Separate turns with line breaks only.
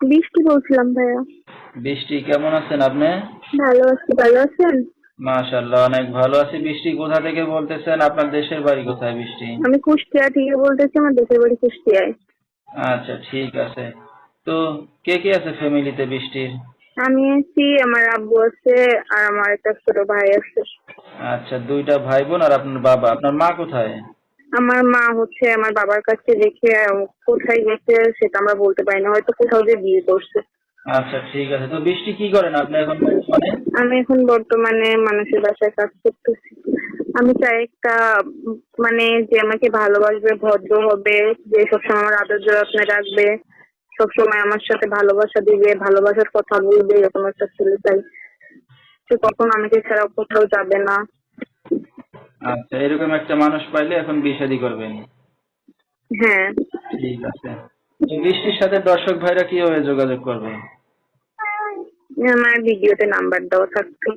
বৃষ্টি বলছিলাম ভাইয়া।
বৃষ্টি, কেমন আছেন আপনি?
ভালো আছি, ভালো আছেন?
মাশাআল্লাহ, অনেক ভালো আছি। বৃষ্টি, কোথা থেকে বলতেছেন? আপনার দেশের বাড়ি কোথায় বৃষ্টি?
আমি কুষ্টিয়া থেকে বলতেছি, আমার দেশের বাড়ি কুষ্টিয়ায়।
আচ্ছা, ঠিক আছে। তো কে কে আছে ফ্যামিলিতে বৃষ্টির?
আমি আছি, আমার আব্বু আছে, আর আমার একটা ছোট ভাই আছে।
আচ্ছা, দুইটা ভাই বোন আর আপনার বাবা। আপনার মা কোথায়?
আমার মা হচ্ছে আমার বাবার কাছে রেখে কোথায় গেছে সেটা আমরা বলতে পারি না, হয়তো কোথাও যে বিয়ে করছে।
আচ্ছা, ঠিক আছে। তো বৃষ্টি, কি করেন আপনি এখন বর্তমানে?
আমি এখন বর্তমানে মানুষের বাসায় কাজ করতেছি। আমি চাই একটা মানে যে আমাকে ভালোবাসবে, ভদ্র হবে, যে সবসময় আমার আদর যত্নে রাখবে, সবসময় আমার সাথে ভালোবাসা দিবে, ভালোবাসার কথা বলবে, এরকম একটা ছেলে চাই। সে কখনো আমাকে ছাড়া কোথাও যাবে না।
আচ্ছা, এরকম একটা মানুষ পাইলে এখন বিয়ে শাদী করবেন।
হ্যাঁ।
ঠিক আছে। তো বৃষ্টির সাথে দর্শক ভাইরা কিভাবে যোগাযোগ করবে?
আমার ভিডিওতে নাম্বার দেওয়া থাকতো।